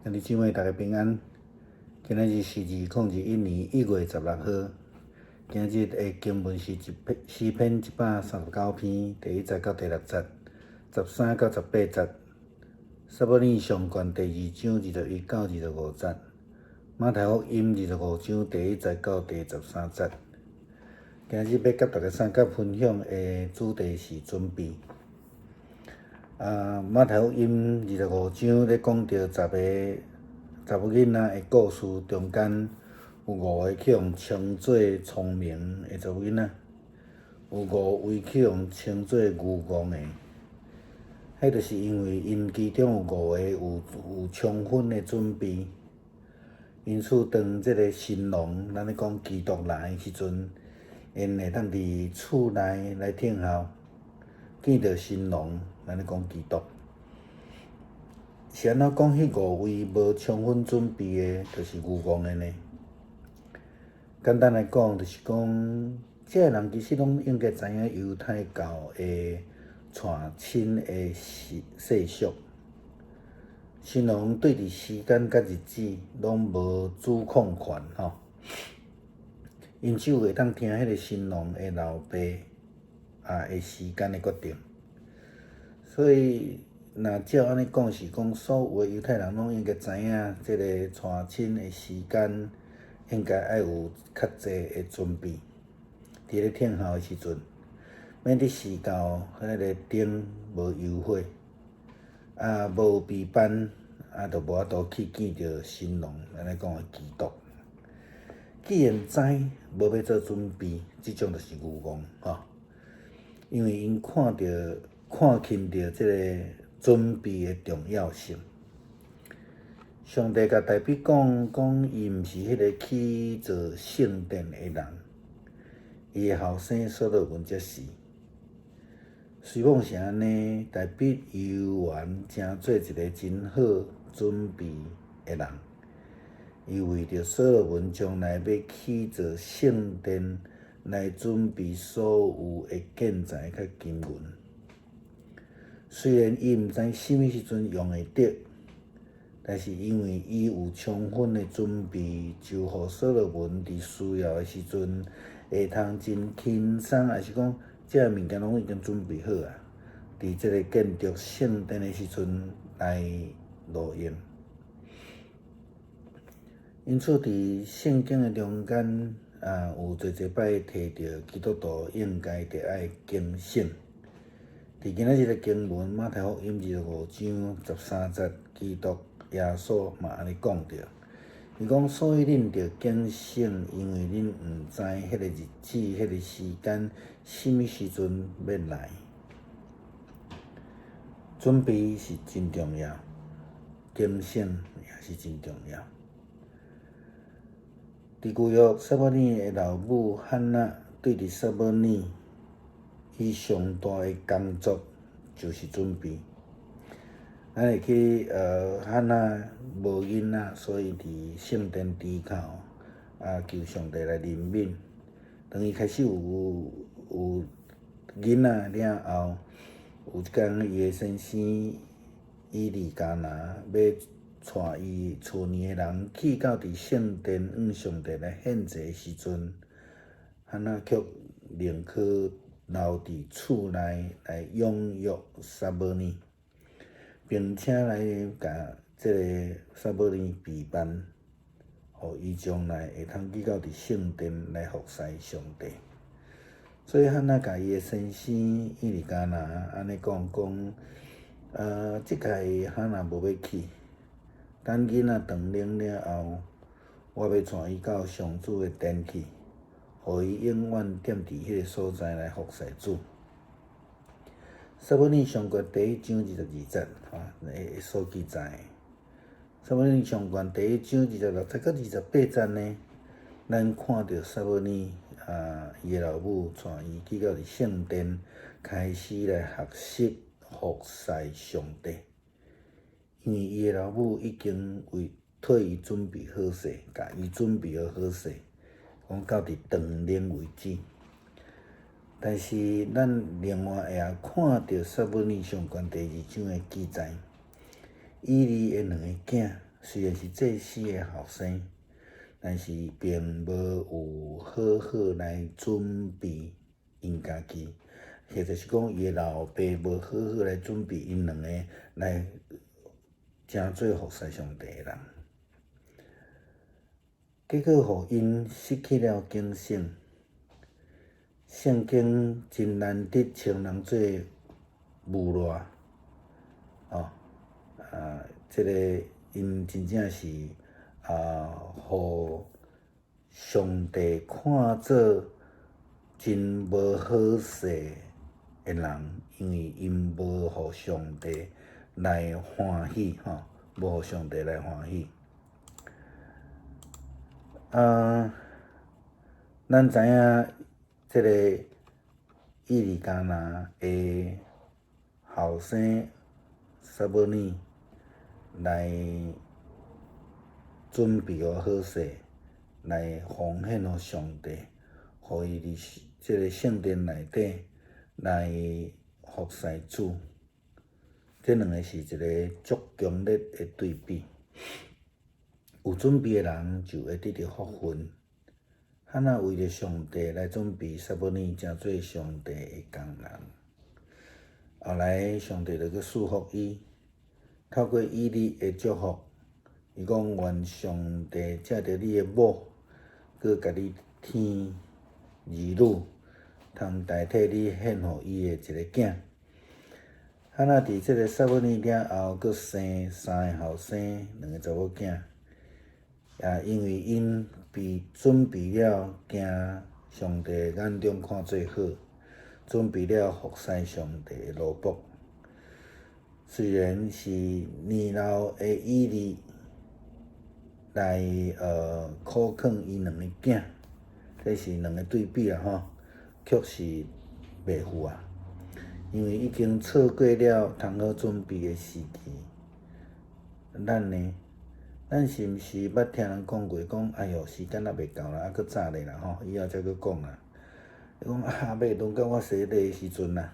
兄弟姊妹，大家平安。今仔日是2021年1月16号。今日的经文是诗篇139篇第1节到第6节，13到18节。撒母耳上卷第2章21到25节。马太福音25章第1节到第13节。今日要甲大家三角分享的主题是准备。马太福音25章咧讲到10个查某囡仔的故事，中间有5个去用称做聪明的查某囡仔，有5位去用称做愚戆的。迄就是因为因其中有5个有充分的准备，因此当即个新郎，咱咧讲基督来的时阵，因会当伫厝内来听候，见到新郎，咱咧讲基督。是安怎讲？迄5位无充分准备的，就是愚戆的呢？简单来讲，就是讲，这个人其实拢应该知影犹太教的传亲的习俗。新郎对伫时间甲日子拢无主控权吼，因只有会当听迄个新郎的老爸的时间的决定。所以，若照安尼讲，是讲所有的犹太人拢应该知影，即个传亲的时间应该爱有较济的准备。伫咧听候的时阵，免伫时到迄个灯无油火，无备班，就无法度去见着新郎，咱咧讲的基督。既然知无要做准备，即种就是愚戆吼。因为因看轻着即个准备的重要性。上帝甲大卫讲伊毋是迄个去做圣殿的人，伊的后生所罗门才是。虽讲是安尼，大卫犹原真做一个真好准备的人。伊为着所罗门将来要去做圣殿来准备所有的建材甲金文。虽然伊毋知什么时阵用会得，但是因为伊有充分的准备，就互所罗门伫需要的时阵会通真轻松，还是讲这个物件拢已经准备好啊，伫即个建筑圣殿的时阵来路用。因此，伫圣经的中间有侪摆提到基督徒应该着爱警醒。伫今仔日的经文，马太福音25章13节，基督耶稣嘛安尼讲着，伊讲：所以恁着警醒，因为恁毋知迄个日子、迄个时间，什么时阵要来。准备是真重要，警醒也是真重要。伫旧约，撒母耳的老母汉娜对伫撒母耳，伊上大的工作就是准备。咱会去汉娜无囡仔，所以伫圣殿猪口求上帝来怜悯。当伊开始有囡仔了后，有一天伊的先生以利加拿要带伊厝里的人去到伫圣殿向上帝来献祭的时阵，汉娜却宁可留伫厝内来养育撒母耳，并且来甲即个撒母耳备班，互伊将来会通去到伫圣殿来服侍上帝。所以汉娜甲伊的先生以利加拿安尼讲，即届汉娜无要去。等囡仔长lớn了后，我要带伊到上主的殿去，互伊永远踮伫迄个所在来服侍主。撒母耳上卷第1章22节，所记载。撒母耳上卷第1章26节到28节呢，咱看到撒母耳伊的老母带伊去到伫圣殿，开始来学习服侍上帝。因为伊的老母已经替伊准备好势，甲伊准备好势，讲到伫长龄为止。但是咱另外会看到撒母耳上卷第2章的记载，以利的2个囝虽然是做事的后生，但是并无有好好来准备因家己，或者是讲伊的老爸无好好来准备因两个来成做服侍上帝的人，结果互因失去了警醒。圣经真难得称人做无赖，这个因真正是互上帝看做真无好势的人，因为因无互上帝来欢喜，无互上帝来欢喜。咱知影这个伊利加拿的后生撒母耳来准备好势，来奉献予上帝，互伊伫这个圣殿内底来服侍主。这两个是一个足强烈的对比。有准备的人就会得到福分。哈那为着上帝来准备撒母耳，成做上帝的工人。后来上帝就去祝福伊，透过伊利的祝福，伊讲愿上帝借着你的某，佮甲你添儿女，通代替你献予伊的一个囝。哈那伫这个撒母耳了后，佮生3个后生，2个查某囝。因为因准备了行上帝眼中看做好，准备了服侍上帝的路卜。虽然是年老的以利来苦劝伊2个囝，这是2个对比啦却是袂赴啊，因为已经错过了通好准备的时期。咱呢？咱是毋是捌听人讲过？讲哎哟，时间也袂够啦，还佫早咧啦以后才佫讲啦。讲要轮到我洗礼的时阵啦，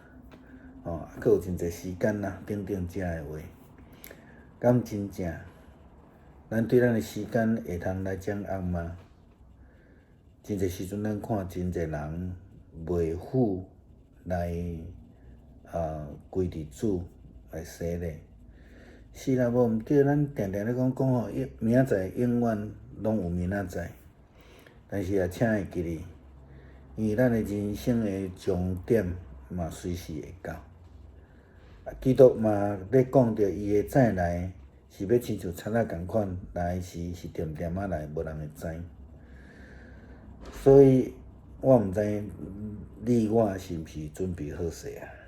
还佫有真侪时间啦，等等遮的话，敢真正？咱对咱的时间会通来掌握吗？真侪时阵，咱看真侪人袂赴来归伫主来洗礼。是啦，无毋对，咱定定咧讲明仔载永远拢有明仔载，但是也请会记哩，因为咱的人生的终点嘛随时会到。基督嘛咧讲着伊的再来是要亲像贼仔共款，来时是点点仔来，无人会知。所以我毋知你我是毋是准备好势啊？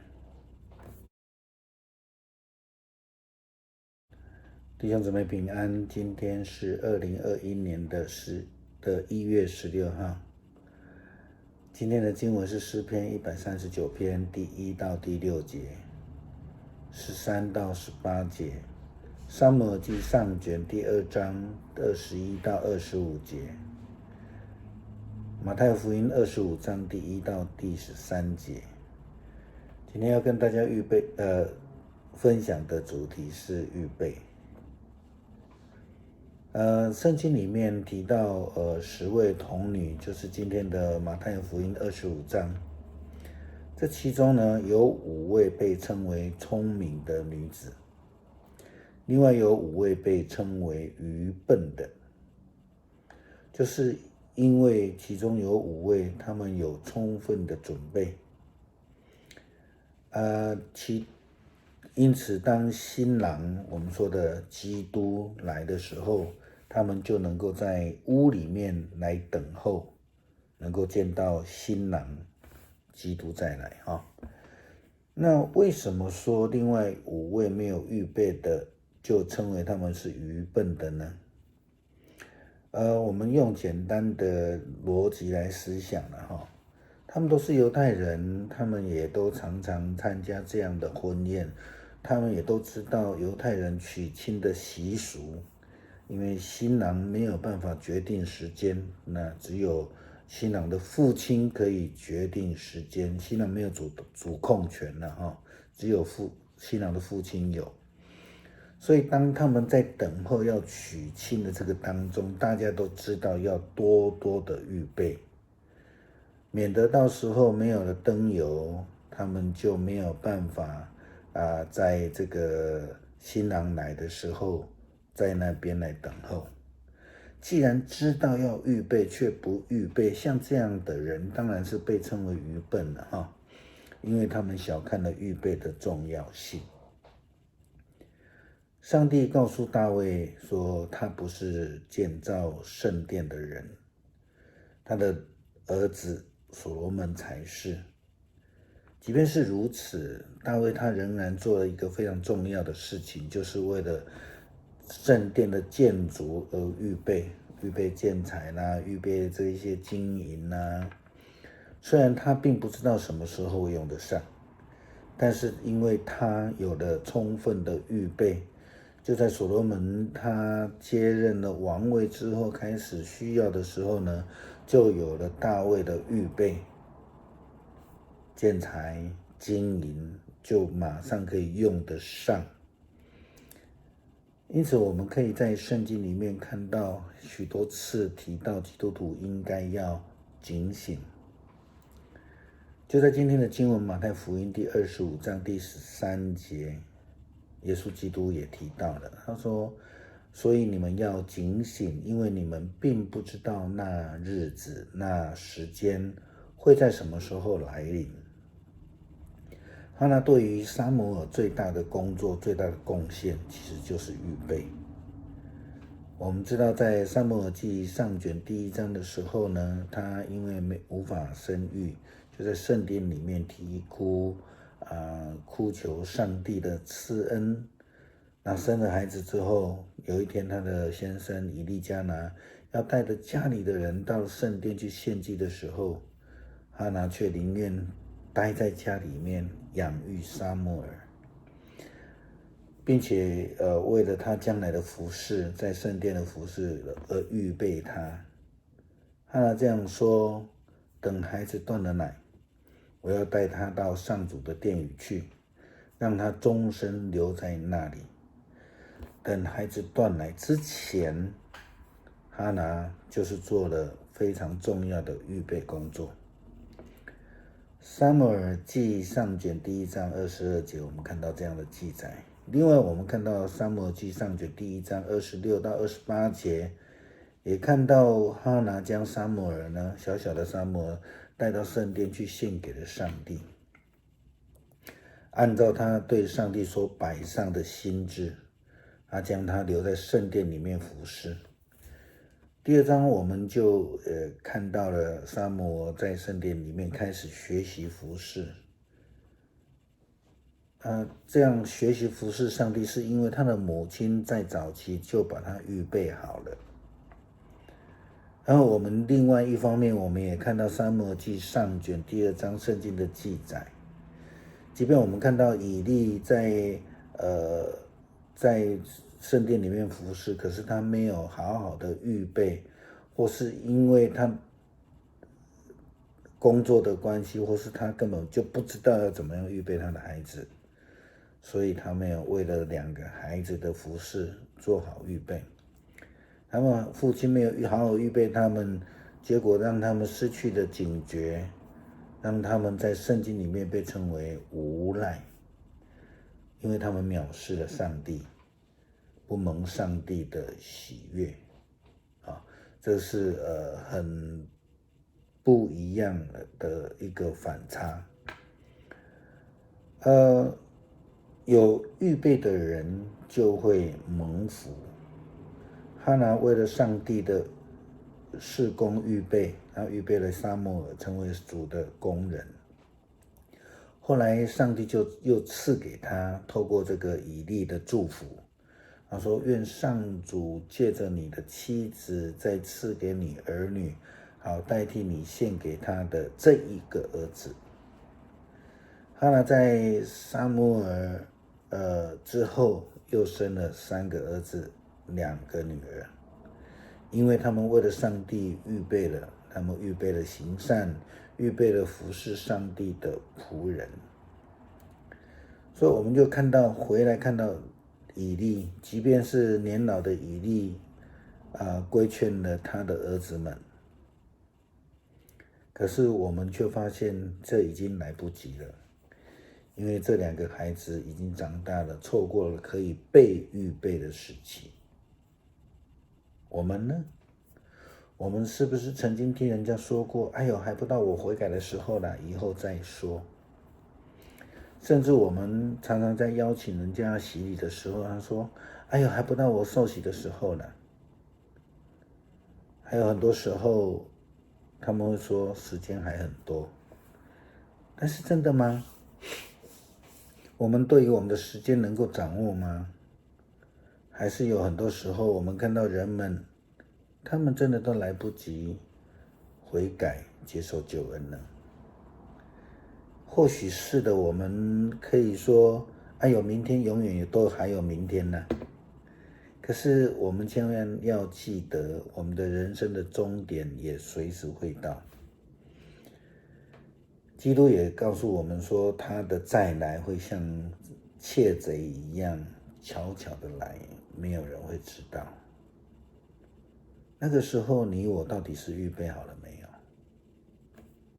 弟兄姊妹平安，今天是2021年的1月16号。今天的经文是诗篇139篇第1到第6节，13到18节，撒母耳记上卷第2章21到25节，马太福音25章第1到第13节。今天要跟大家分享的主题是预备。圣经里面提到10位童女，就是今天的马太福音25章。这其中呢，有5位被称为聪明的女子，另外有5位被称为愚笨的，就是因为其中有5位，他们有充分的准备。因此当新郎，我们说的基督来的时候，他们就能够在屋里面来等候，能够见到新郎基督再来那为什么说另外5位没有预备的，就称为他们是愚笨的呢？我们用简单的逻辑来思想了他们都是犹太人，他们也都常常参加这样的婚宴，他们也都知道犹太人娶亲的习俗。因为新郎没有办法决定时间，那只有新郎的父亲可以决定时间，新郎没有主控权了只有新郎的父亲有。所以当他们在等候要娶亲的这个当中，大家都知道要多多的预备，免得到时候没有了灯油，他们就没有办法在这个新郎来的时候，在那边来等候。既然知道要预备却不预备，像这样的人当然是被称为愚笨了哈，因为他们小看了预备的重要性。上帝告诉大卫说，他不是建造圣殿的人，他的儿子所罗门才是。即便是如此，大卫他仍然做了一个非常重要的事情，就是为了圣殿的建筑而预备建材啦，预备这一些金银啦。虽然他并不知道什么时候会用得上，但是因为他有了充分的预备，就在所罗门他接任了王位之后，开始需要的时候呢，就有了大卫的预备，建材、金银就马上可以用得上。因此，我们可以在圣经里面看到许多次提到基督徒应该要警醒。就在今天的经文，马太福音第25章第13节，耶稣基督也提到了，他说：“所以你们要警醒，因为你们并不知道那日子、那时间会在什么时候来临。”哈拿对于撒母耳最大的工作、最大的贡献，其实就是预备。我们知道，在撒母耳记上卷第1章的时候呢，他因为无法生育，就在圣殿里面哭求上帝的赐恩。那生了孩子之后，有一天他的先生以利加拿要带着家里的人到圣殿去献祭的时候，哈拿却宁愿待在家里面养育撒母耳，并且为了他将来的服事，在圣殿的服事而预备他。哈拿这样说：“等孩子断了奶，我要带他到上主的殿宇去，让他终身留在那里。”等孩子断奶之前，哈拿就是做了非常重要的预备工作。撒母耳记上卷第1章22节，我们看到这样的记载。另外，我们看到撒母耳记上卷第1章26到28节，也看到哈拿将撒母耳呢，小小的撒母耳带到圣殿去献给了上帝，按照他对上帝所摆上的心志，他将他留在圣殿里面服侍。第2章我们就看到了撒母耳在圣殿里面开始学习服侍。这样学习服侍上帝，是因为他的母亲在早期就把他预备好了。然后我们另外一方面，我们也看到撒母耳记上卷第2章圣经的记载，即便我们看到以利在圣殿里面服侍，可是他没有好好的预备，或是因为他工作的关系，或是他根本就不知道要怎么样预备他的孩子，所以他没有为了2个孩子的服侍做好预备。他们父亲没有好好预备他们，结果让他们失去了警觉，让他们在圣经里面被称为无赖，因为他们藐视了上帝，不蒙上帝的喜悦。这是很不一样的一个反差。有预备的人就会蒙福。哈拿为了上帝的事工预备，他预备了撒母耳成为主的工人。后来上帝就又赐给他，透过这个以利的祝福，他说：“愿上主借着你的妻子再赐给你儿女，好代替你献给他的这一个儿子。”哈拿在撒母耳之后又生了3个儿子，2个女儿，因为他们为了上帝预备了，他们预备了行善，预备了服侍上帝的仆人。所以我们就回来看到以利，即便是年老的以利规劝了他的儿子们，可是我们却发现这已经来不及了，因为这2个孩子已经长大了，错过了可以被预备的时期。我们呢？我们是不是曾经听人家说过，哎呦，还不到我悔改的时候啦，以后再说。甚至我们常常在邀请人家洗礼的时候，他说，哎呦，还不到我受洗的时候啦。还有很多时候他们会说时间还很多，但是真的吗？我们对于我们的时间能够掌握吗？还是有很多时候我们看到人们，他们真的都来不及悔改接受救恩呢？或许是的，我们可以说，哎呦，明天永远都还有明天呢。可是我们千万要记得，我们的人生的终点也随时会到。基督也告诉我们说，他的再来会像窃贼一样悄悄的来，没有人会知道。那个时候，你我到底是预备好了没有？